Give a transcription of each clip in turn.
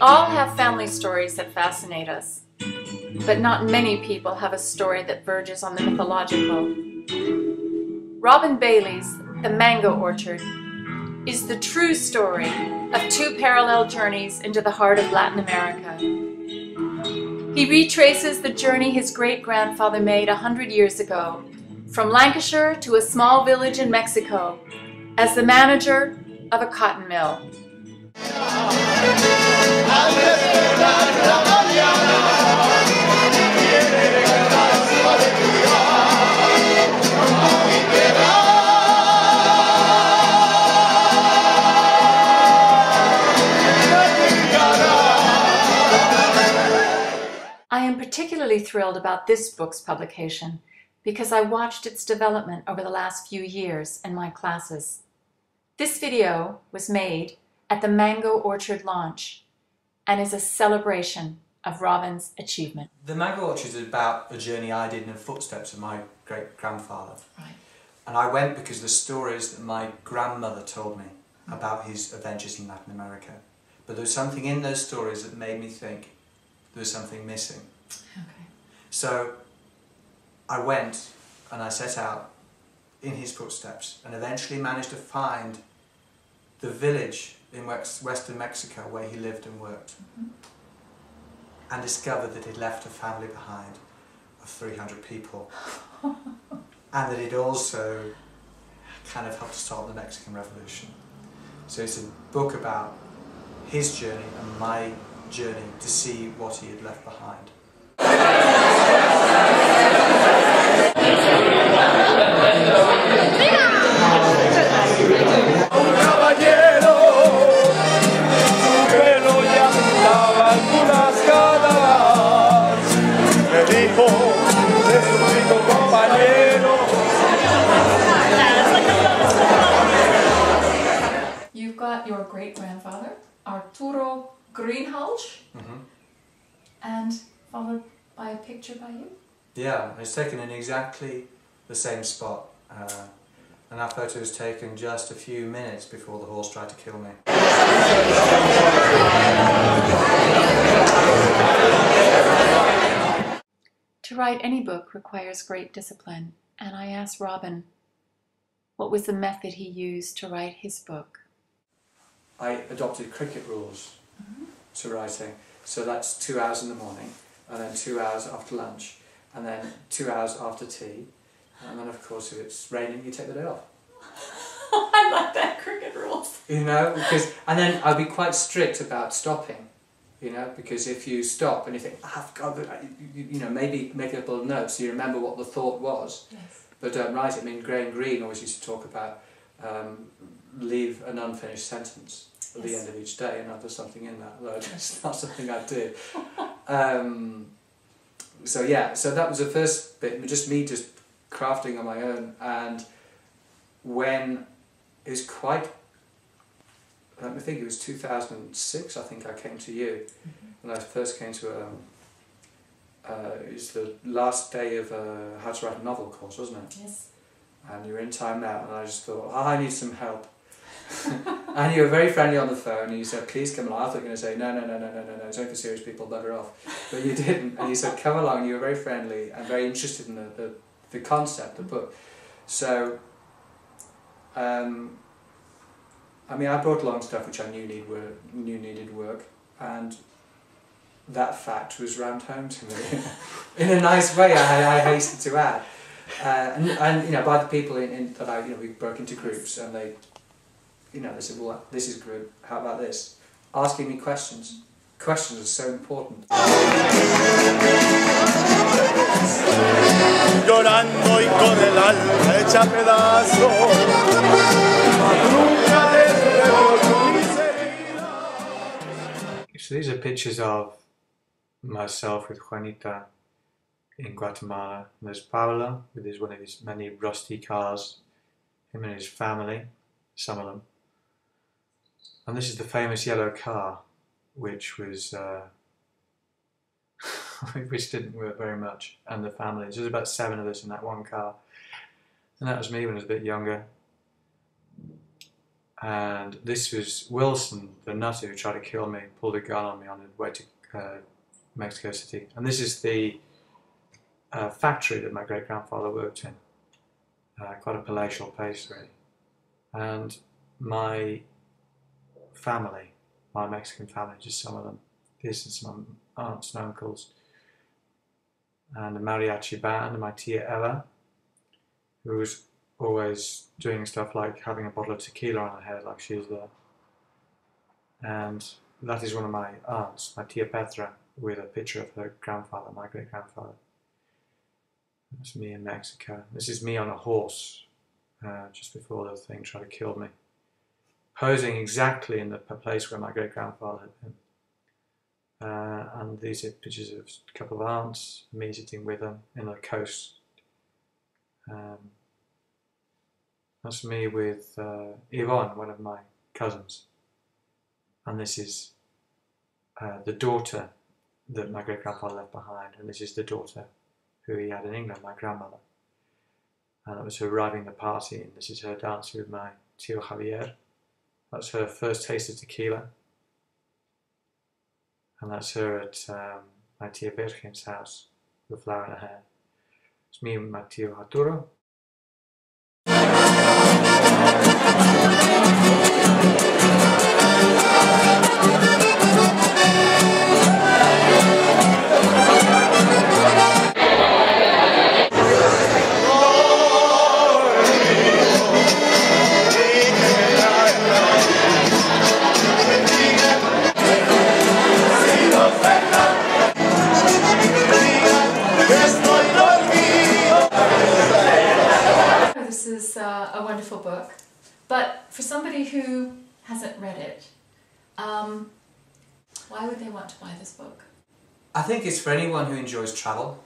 all have family stories that fascinate us, but not many people have a story that verges on the mythological. Robin Bayley's The Mango Orchard is the true story of two parallel journeys into the heart of Latin America. He retraces the journey his great-grandfather made 100 years ago, from Lancashire to a small village in Mexico, as the manager of a cotton mill. I am particularly thrilled about this book's publication because I watched its development over the last few years in my classes. This video was made at the Mango Orchard launch and is a celebration of Robin's achievement. The Mango Orchard is about a journey I did in the footsteps of my great-grandfather. Right. And I went because of the stories that my grandmother told me about his adventures in Latin America. But there was something in those stories that made me think there was something missing. Okay. So I went and I set out in his footsteps and eventually managed to find the village in western Mexico where he lived and worked, and discovered that he'd left a family behind of 300 people and that he'd also kind of helped to start the Mexican Revolution. So it's a book about his journey and my journey to see what he had left behind. You've got your great-grandfather, Arturo Greenhalgh, and followed by a picture by you? Yeah, it's taken in exactly the same spot. And that photo was taken just a few minutes before the horse tried to kill me. To write any book requires great discipline, and I asked Robin what was the method he used to write his book. I adopted cricket rules to writing, so that's 2 hours in the morning, and then 2 hours after lunch, and then 2 hours after tea, and then of course if it's raining you take the day off. I like that, cricket rules. You know, because, and then I'd be quite strict about stopping, you know, because if you stop and you think, I've got, you know, maybe make a little note so you remember what the thought was, but don't write it. I mean, Graham Greene always used to talk about leave an unfinished sentence at the end of each day, and there's something in that, though it's not something I do. So yeah, so that was the first bit, just me just crafting on my own, and when it was quite, let me think, it was 2006 I think I came to you, when I first came to it was the last day of a How to Write a Novel course, wasn't it? Yes. And you were in time out, and I just thought, oh, I need some help. And you were very friendly on the phone, and you said, please come along. I thought you were going to say, no, it's only for serious people, bugger off. But you didn't, and you said, come along, and you were very friendly and very interested in the concept, the book. So, I mean, I brought along stuff which I knew needed work, and that fact was rammed home to me in a nice way. I hasten to add, and you know, by the people that I, you know, we broke into groups, and they, you know, they said, well, this is good. How about this? Asking me questions. Questions are so important. Llorando y con el alma hecha pedazos. So these are pictures of myself with Juanita in Guatemala. And there's Pablo with one of his many rusty cars, him and his family, some of them. And this is the famous yellow car, which was which didn't work very much, and the family. There's about 7 of us in that one car, and that was me when I was a bit younger. And this was Wilson, the nutter who tried to kill me, pulled a gun on me on the way to Mexico City. And this is the factory that my great-grandfather worked in. Quite a palatial place, really. And my family, my Mexican family, just some of them, this and some aunts and uncles, and a mariachi band, and my tia Ella, who was always doing stuff like having a bottle of tequila on her head like she was there. And that is one of my aunts, my tia Petra, with a picture of her grandfather, my great-grandfather. That's me in Mexico. This is me on a horse, just before the thing tried to kill me, posing exactly in the place where my great-grandfather had been. And these are pictures of a couple of aunts, me sitting with them in the coast. That's me with Yvonne, one of my cousins. And this is the daughter that my great-grandfather left behind, and this is the daughter who he had in England, my grandmother. And that was her arriving at the party, and this is her dancing with my tio Javier. That's her first taste of tequila. And that's her at my tia Virgen's house, with a flower in her hair. It's me and my tio Arturo. This is a wonderful book, but for somebody who hasn't read it, why would they want to buy this book? I think it's for anyone who enjoys travel.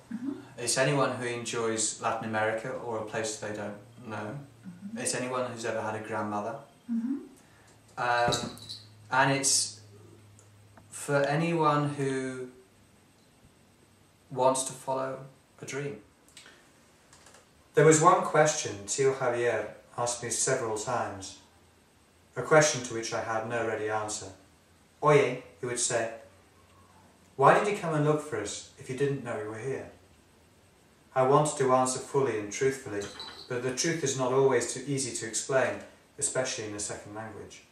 It's anyone who enjoys Latin America or a place they don't know. It's anyone who's ever had a grandmother. And it's for anyone who wants to follow a dream. There was one question Tio Javier asked me several times, a question to which I had no ready answer. Oye, he would say, why did you come and look for us if you didn't know we were here? I wanted to answer fully and truthfully, but the truth is not always too easy to explain, especially in a second language.